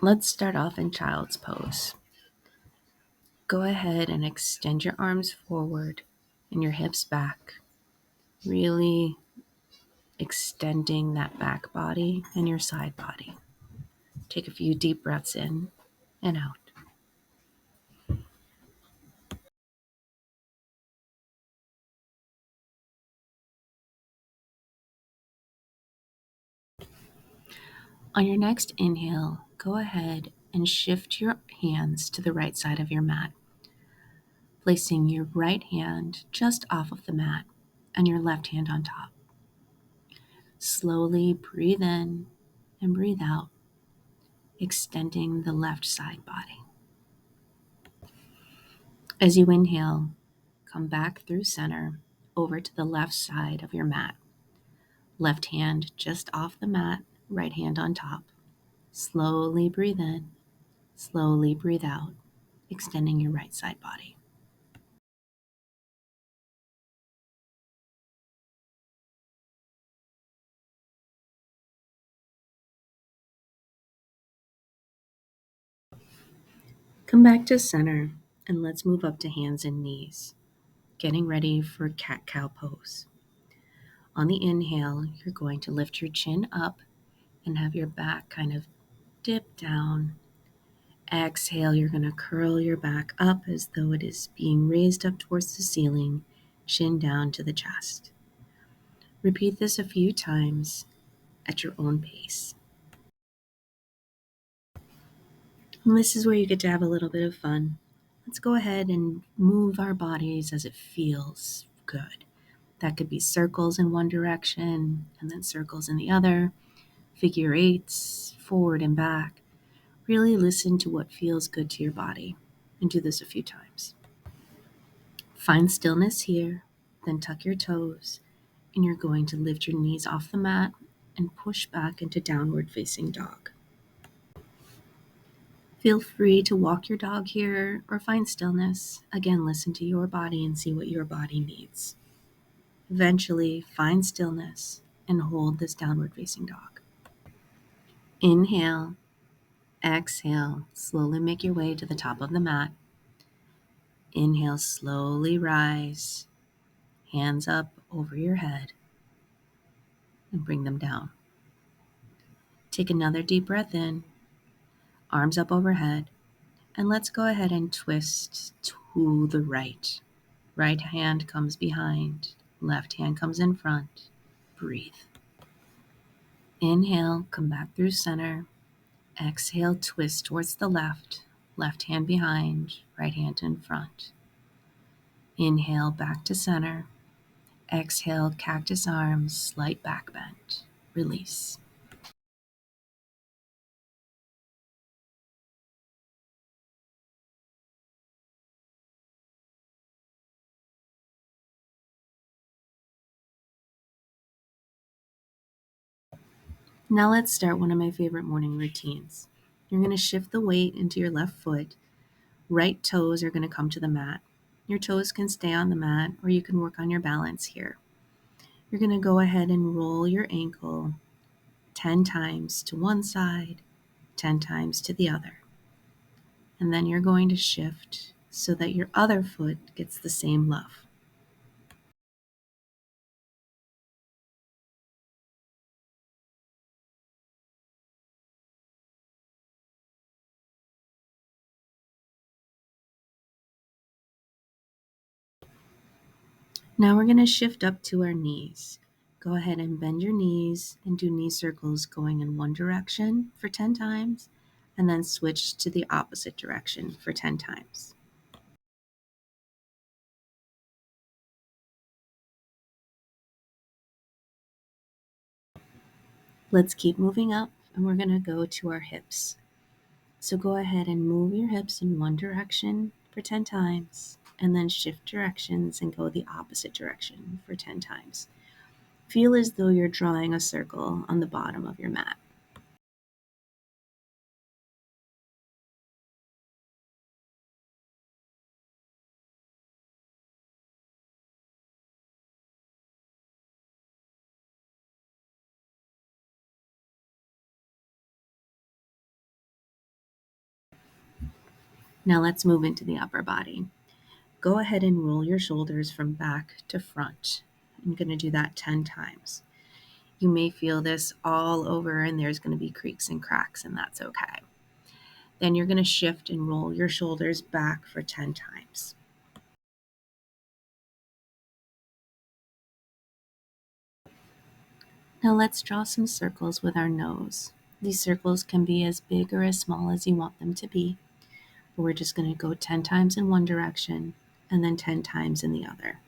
Let's start off in child's pose. Go ahead and extend your arms forward and your hips back, really extending that back body and your side body. Take a few deep breaths in and out. On your next inhale, go ahead and shift your hands to the right side of your mat, placing your right hand just off of the mat and your left hand on top. Slowly breathe in and breathe out, extending the left side body. As you inhale, come back through center over to the left side of your mat. Left hand just off the mat, right hand on top. Slowly breathe in, slowly breathe out, extending your right side body. Come back to center and let's move up to hands and knees, getting ready for cat-cow pose. On the inhale, you're going to lift your chin up and have your back kind of dip down. Exhale, you're going to curl your back up as though it is being raised up towards the ceiling, chin down to the chest. Repeat this a few times at your own pace. And this is where you get to have a little bit of fun. Let's go ahead and move our bodies as it feels good. That could be circles in one direction and then circles in the other, figure eights, forward and back. Really listen to what feels good to your body and do this a few times. Find stillness here, then tuck your toes, and you're going to lift your knees off the mat and push back into downward facing dog. Feel free to walk your dog here or find stillness. Again, listen to your body and see what your body needs. Eventually, find stillness and hold this downward facing dog. Inhale, exhale, slowly make your way to the top of the mat. Inhale, slowly rise, hands up over your head, and bring them down. Take another deep breath in, arms up overhead, and let's go ahead and twist to the right. Right hand comes behind, left hand comes in front. Breathe. Inhale, come back through center. Exhale, twist towards the left, left hand behind, right hand in front. Inhale, back to center. Exhale, cactus arms, slight back bend. Release. Now let's start one of my favorite morning routines. You're going to shift the weight into your left foot. Right toes are going to come to the mat. Your toes can stay on the mat or you can work on your balance here. You're going to go ahead and roll your ankle 10 times to one side, 10 times to the other. And then you're going to shift so that your other foot gets the same love. Now we're going to shift up to our knees. Go ahead and bend your knees and do knee circles going in one direction for 10 times, and then switch to the opposite direction for 10 times. Let's keep moving up, and we're going to go to our hips. So go ahead and move your hips in one direction for 10 times, and then shift directions and go the opposite direction for 10 times. Feel as though you're drawing a circle on the bottom of your mat. Now let's move into the upper body. Go ahead and roll your shoulders from back to front. I'm going to do that 10 times. You may feel this all over, and there's going to be creaks and cracks, and that's okay. Then you're going to shift and roll your shoulders back for 10 times. Now let's draw some circles with our nose. These circles can be as big or as small as you want them to be. But we're just going to go 10 times in one direction and then 10 times in the other.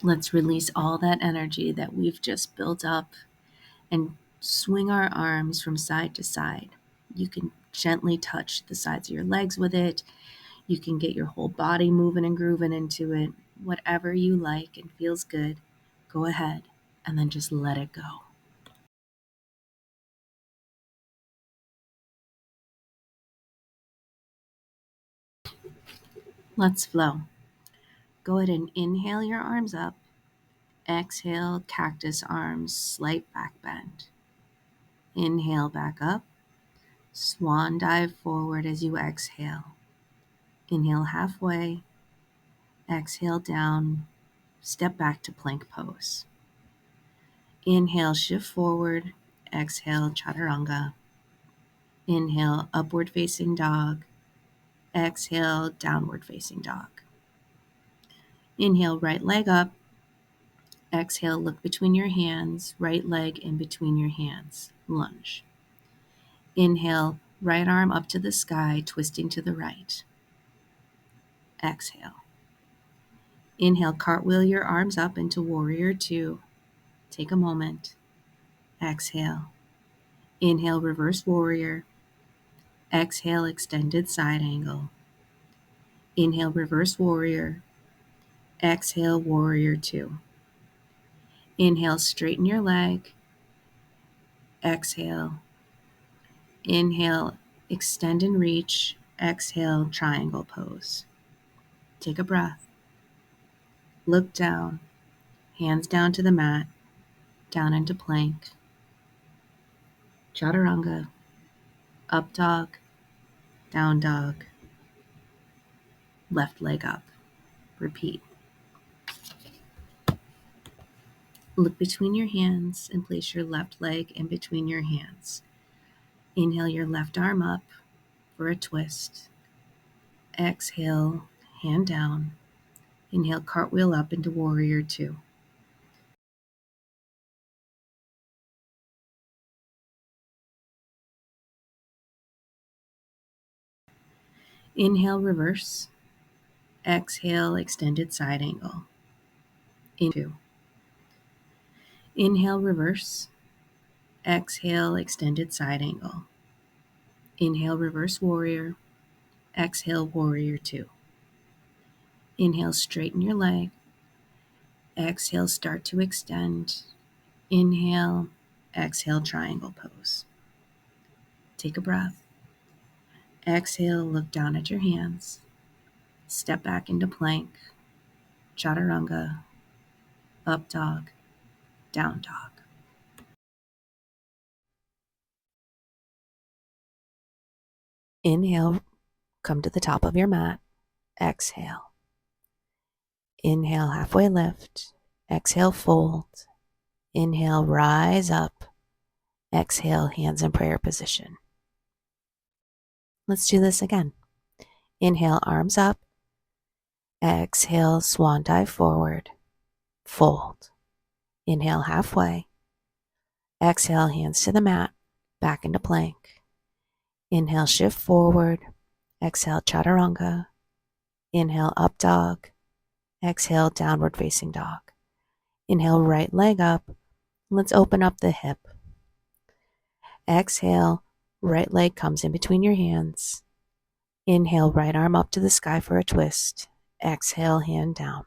Let's release all that energy that we've just built up and swing our arms from side to side. You can gently touch the sides of your legs with it. You can get your whole body moving and grooving into it. Whatever you like and feels good, go ahead and then just let it go. Let's flow. Go ahead and inhale your arms up. Exhale, cactus arms, slight back bend. Inhale back up. Swan dive forward as you exhale. Inhale halfway. Exhale down. Step back to plank pose. Inhale, shift forward. Exhale, chaturanga. Inhale, upward facing dog. Exhale, downward facing dog. Inhale, right leg up. Exhale, look between your hands. Right leg in between your hands. Lunge. Inhale, right arm up to the sky, twisting to the right. Exhale. Inhale, cartwheel your arms up into warrior two. Take a moment. Exhale. Inhale, reverse warrior. Exhale, extended side angle. Inhale, reverse warrior. Exhale, warrior two. Inhale, straighten your leg. Exhale. Inhale, extend and reach. Exhale, triangle pose. Take a breath. Look down. Hands down to the mat. Down into plank. Chaturanga. Up dog. Down dog. Left leg up. Repeat. Look between your hands and place your left leg in between your hands. Inhale your left arm up for a twist. Exhale, hand down. Inhale, cartwheel up into warrior two. Inhale, reverse. Exhale, extended side angle. Into. Inhale, reverse. Exhale, extended side angle. Inhale, reverse warrior. Exhale, warrior two. Inhale, straighten your leg. Exhale, start to extend. Inhale, exhale, triangle pose. Take a breath. Exhale, look down at your hands. Step back into plank. Chaturanga. Up dog. Down dog. Inhale, come to the top of your mat. Exhale. Inhale, halfway lift. Exhale, fold. Inhale, rise up. Exhale, hands in prayer position. Let's do this again. Inhale, arms up. Exhale, swan dive forward. Fold. Inhale, halfway. Exhale, hands to the mat. Back into plank. Inhale, shift forward. Exhale, chaturanga. Inhale, up dog. Exhale, downward facing dog. Inhale, right leg up. Let's open up the hip. Exhale, right leg comes in between your hands. Inhale, right arm up to the sky for a twist. Exhale, hand down.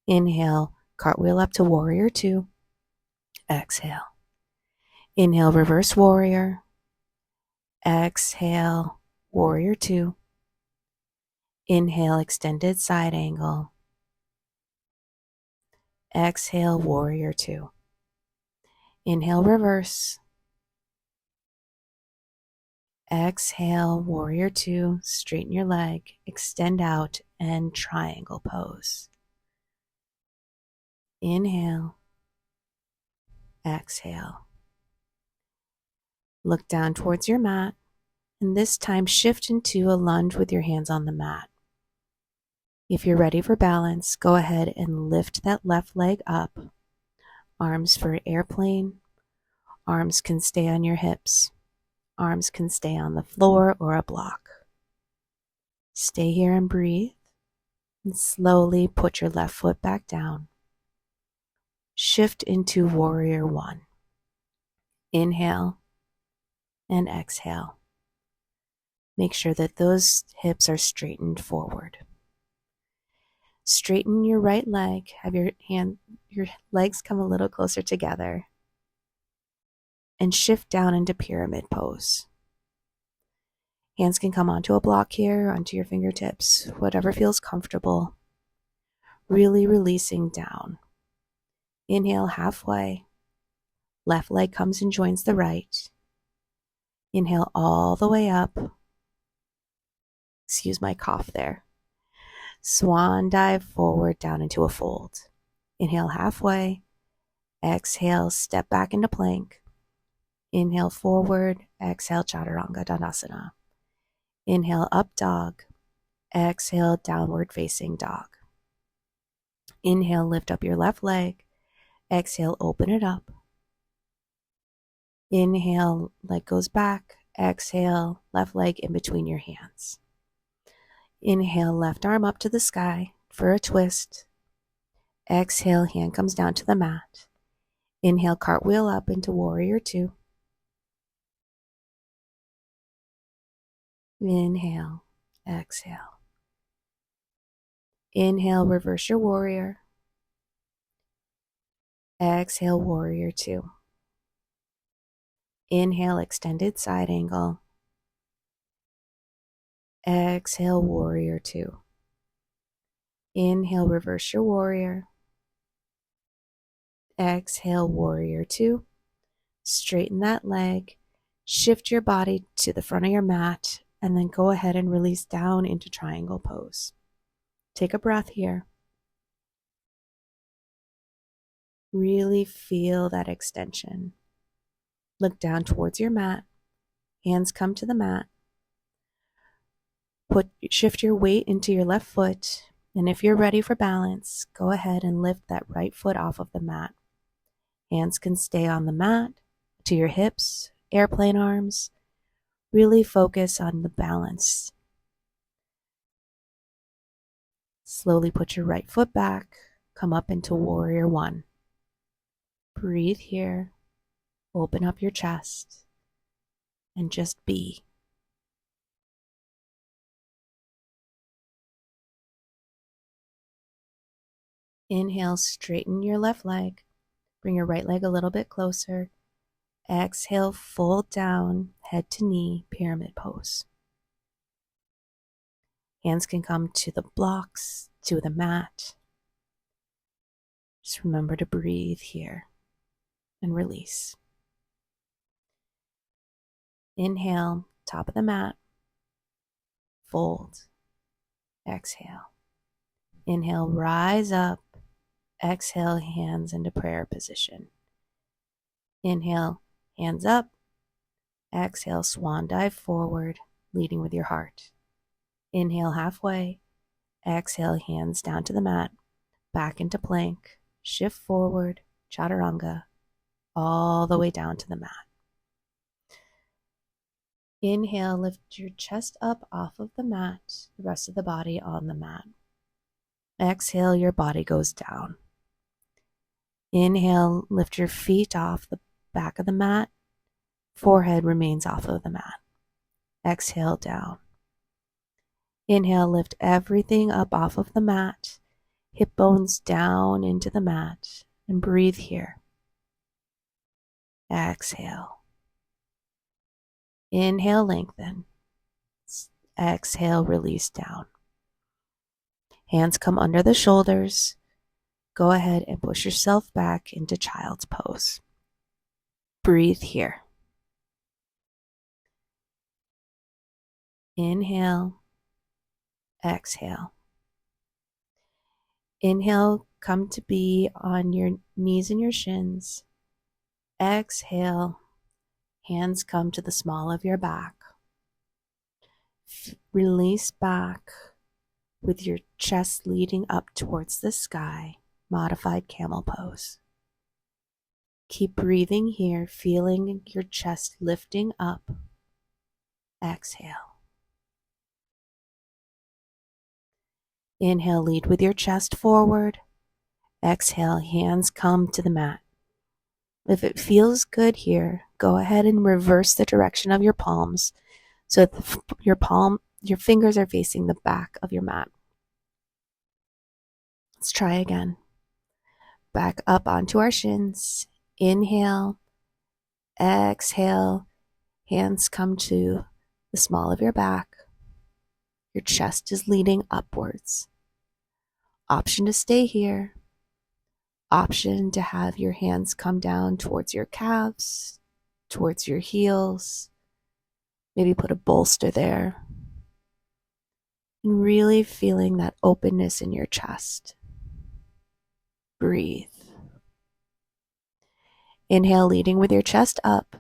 Inhale, cartwheel up to warrior two. exhale. Inhale, reverse warrior. Exhale, warrior two. Inhale, extended side angle. Exhale, warrior two. Inhale, reverse. Exhale, warrior two. Straighten your leg, extend out, and triangle pose. Inhale. Exhale. Look down towards your mat, and this time shift into a lunge with your hands on the mat. If you're ready for balance, go ahead and lift that left leg up. Arms for airplane. Arms can stay on your hips. Arms can stay on the floor or a block. Stay here and breathe. And slowly put your left foot back down. Shift into warrior one. Inhale and exhale. Make sure that those hips are straightened forward. Straighten your right leg. Have your legs come a little closer together. And shift down into pyramid pose. Hands can come onto a block here, onto your fingertips, whatever feels comfortable. Really releasing down. Inhale halfway. Left leg comes and joins the right. Inhale all the way up. Excuse my cough there. Swan dive forward down into a fold. Inhale halfway. Exhale, step back into plank. Inhale forward. Exhale, chaturanga dandasana. Inhale up dog. Exhale, downward facing dog. Inhale, lift up your left leg. Exhale, open it up. Inhale, leg goes back. Exhale, left leg in between your hands. Inhale, left arm up to the sky for a twist. Exhale, hand comes down to the mat. Inhale, cartwheel up into warrior two. Inhale, exhale. Inhale, reverse your warrior. Exhale, warrior two. Inhale, extended side angle. Exhale, warrior two. Inhale, reverse your warrior. Exhale, warrior two. Straighten that leg. Shift your body to the front of your mat, and then go ahead and release down into triangle pose. Take a breath here. Really feel that extension. Look down towards your mat. Hands come to the mat. Shift your weight into your left foot, and if you're ready for balance, go ahead and lift that right foot off of the mat. Hands can stay on the mat, to your hips, airplane arms. Really focus on the balance. Slowly put your right foot back, come up into warrior one. Breathe here, open up your chest, and just be. Inhale, straighten your left leg. Bring your right leg a little bit closer. Exhale, fold down, head to knee, pyramid pose. Hands can come to the blocks, to the mat. Just remember to breathe here and release. Inhale, top of the mat. Fold. Exhale. Inhale, rise up. Exhale, hands into prayer position. Inhale, hands up. Exhale, swan dive forward, leading with your heart. Inhale halfway. Exhale, hands down to the mat. Back into plank. Shift forward, chaturanga, all the way down to the mat. Inhale, lift your chest up off of the mat, the rest of the body on the mat. Exhale, your body goes down. Inhale, lift your feet off the back of the mat. Forehead remains off of the mat. Exhale, down. Inhale, lift everything up off of the mat. Hip bones down into the mat. And breathe here. Exhale. Inhale, lengthen. Exhale, release down. Hands come under the shoulders. Go ahead and push yourself back into child's pose. Breathe here. Inhale. Exhale. Inhale, come to be on your knees and your shins. Exhale, hands come to the small of your back. Release back with your chest leading up towards the sky, modified camel pose. Keep breathing here, feeling your chest lifting up. Exhale. Inhale, lead with your chest forward. Exhale, hands come to the mat. If it feels good here, go ahead and reverse the direction of your palms so that your fingers are facing the back of your mat. Let's try again. Back up onto our shins. Inhale. Exhale. Hands come to the small of your back. Your chest is leading upwards. Option to stay here. Option to have your hands come down towards your calves, towards your heels. Maybe put a bolster there. And really feeling that openness in your chest. Breathe. Inhale, leading with your chest up.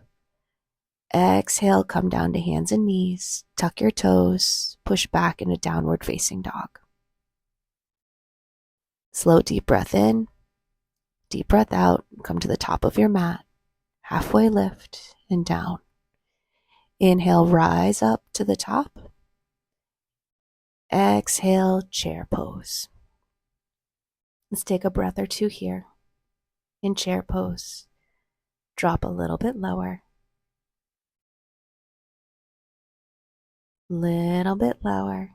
Exhale, come down to hands and knees. Tuck your toes. Push back in a downward facing dog. Slow, deep breath in. Deep breath out. Come to the top of your mat. Halfway lift and down. Inhale, rise up to the top. Exhale, chair pose. Let's take a breath or two here. In chair pose, drop a little bit lower. Little bit lower.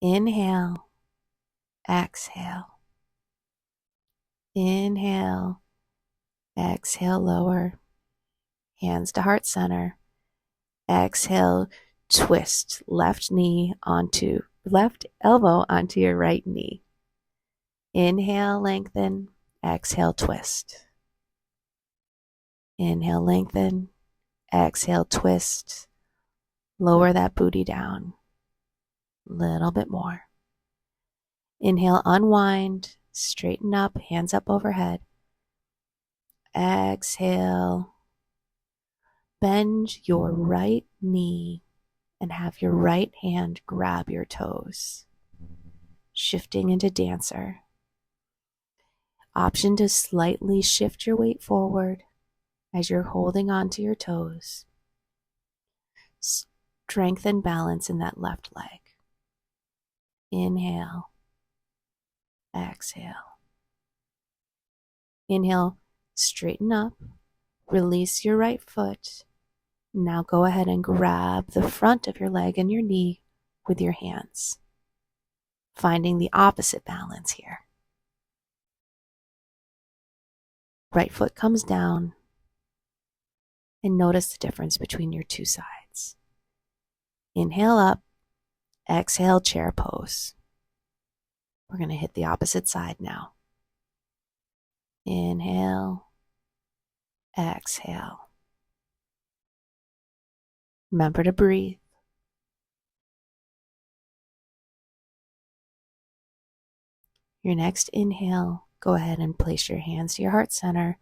Inhale, exhale. Inhale, exhale, lower. Hands to heart center. Exhale, twist left elbow onto your right knee. Inhale, lengthen. Exhale, twist. Inhale, lengthen. Exhale, twist. Lower that booty down. Little bit more. Inhale, unwind. Straighten up, hands up overhead. Exhale. Bend your right knee and have your right hand grab your toes. Shifting into dancer. Option to slightly shift your weight forward as you're holding onto your toes. Strengthen balance in that left leg. Inhale. Exhale. Inhale, straighten up. Release your right foot. Now go ahead and grab the front of your leg and your knee with your hands. Finding the opposite balance here. Right foot comes down. And notice the difference between your two sides. Inhale up. Exhale, chair pose. We're going to hit the opposite side now. Inhale. Exhale. Remember to breathe. Your next inhale, go ahead and place your hands to your heart center.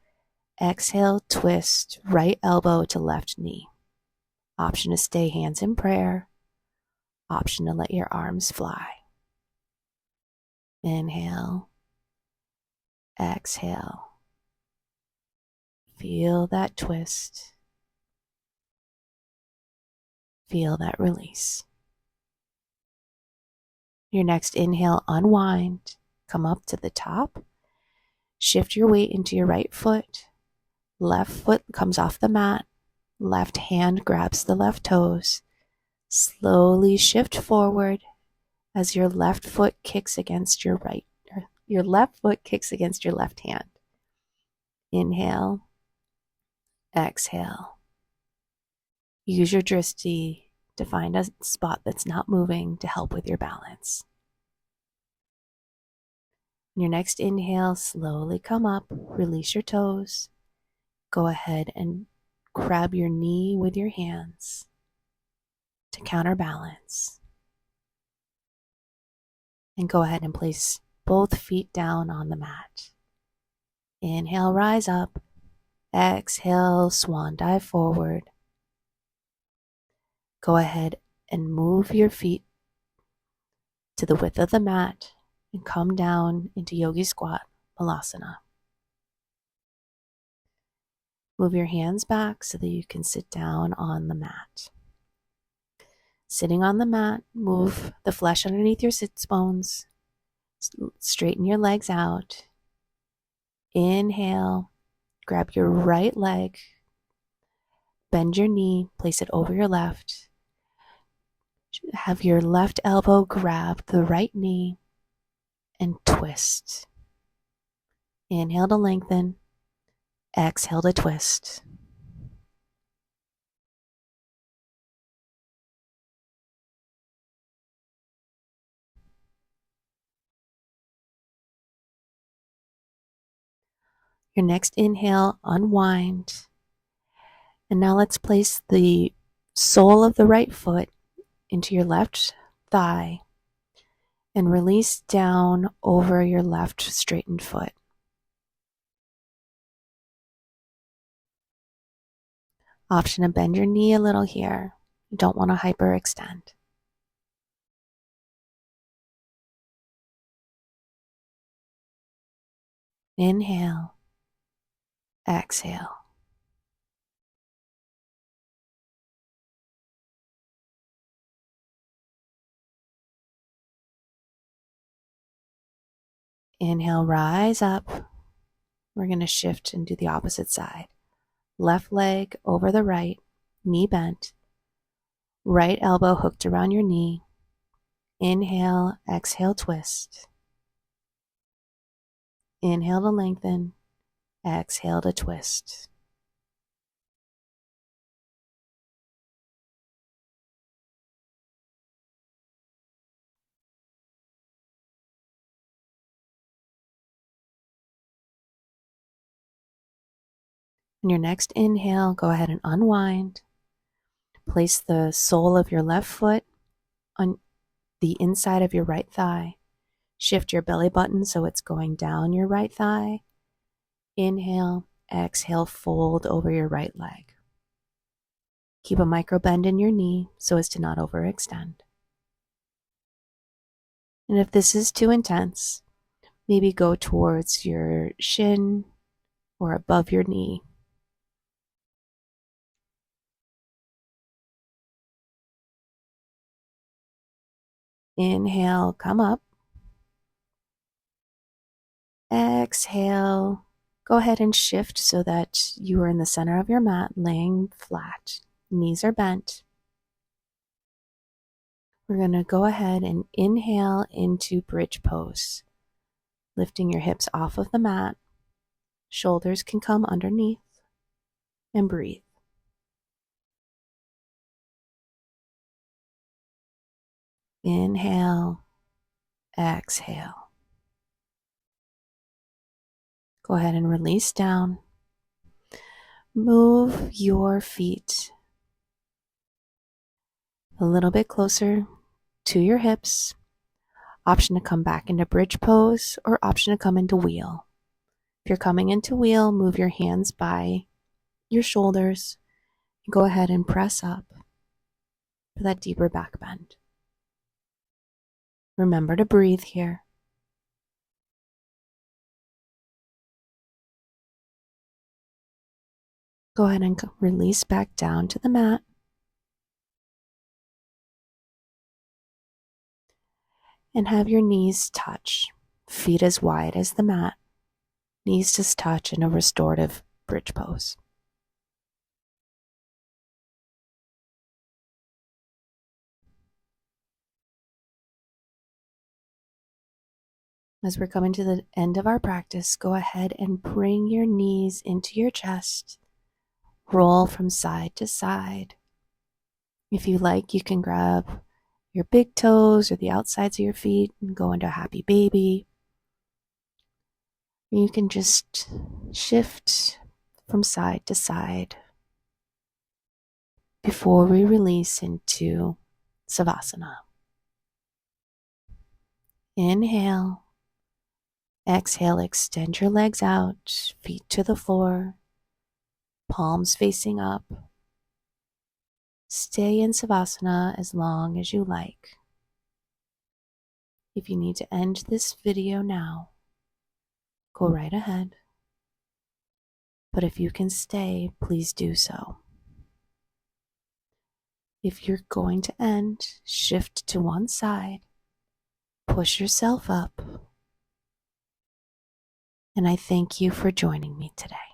Exhale, twist right elbow to left knee. Option to stay hands in prayer. Option to let your arms fly. Inhale. Exhale. Feel that twist. Feel that release. Your next inhale, unwind. Come up to the top. Shift your weight into your right foot. Left foot comes off the mat. Left hand grabs the left toes. Slowly shift forward as your left foot kicks against your left hand. Inhale, exhale. Use your drishti to find a spot that's not moving to help with your balance. On your next inhale, slowly come up, release your toes. Go ahead and grab your knee with your hands to counterbalance. And go ahead and place both feet down on the mat. Inhale, rise up. Exhale, swan dive forward. Go ahead and move your feet to the width of the mat and come down into yogi squat, balasana. Move your hands back so that you can sit down on the mat. Sitting on the mat, move the flesh underneath your sits bones. Straighten your legs out. Inhale, grab your right leg, bend your knee, place it over your left. Have your left elbow grab the right knee and twist. Inhale to lengthen. Exhale to twist. Your next inhale, unwind. And now let's place the sole of the right foot into your left thigh and release down over your left straightened foot. Option to bend your knee a little here. You don't want to hyperextend. Inhale, exhale. Inhale, rise up. We're going to shift and do the opposite side. Left leg over the right, knee bent. Right elbow hooked around your knee. Inhale, exhale, twist. Inhale to lengthen. Exhale to twist. On your next inhale, go ahead and unwind. Place the sole of your left foot on the inside of your right thigh. Shift your belly button so it's going down your right thigh. Inhale, exhale, fold over your right leg. Keep a micro bend in your knee so as to not overextend. And if this is too intense, maybe go towards your shin or above your knee. Inhale, come up. Exhale. Go ahead and shift so that you are in the center of your mat, laying flat. Knees are bent. We're going to go ahead and inhale into bridge pose, lifting your hips off of the mat. Shoulders can come underneath, and breathe. Inhale, exhale. Go ahead and release down. Move your feet a little bit closer to your hips. Option to come back into bridge pose or option to come into wheel. If you're coming into wheel, move your hands by your shoulders. Go ahead and press up for that deeper back bend. Remember to breathe here. Go ahead and release back down to the mat. And have your knees touch, feet as wide as the mat. Knees just touch in a restorative bridge pose. As we're coming to the end of our practice, go ahead and bring your knees into your chest. Roll from side to side. If you like, you can grab your big toes or the outsides of your feet and go into a happy baby. You can just shift from side to side before we release into savasana. Inhale. Exhale, extend your legs out, feet to the floor, palms facing up. Stay in savasana as long as you like. If you need to end this video now, go right ahead. But if you can stay, please do so. If you're going to end, shift to one side, push yourself up, and I thank you for joining me today.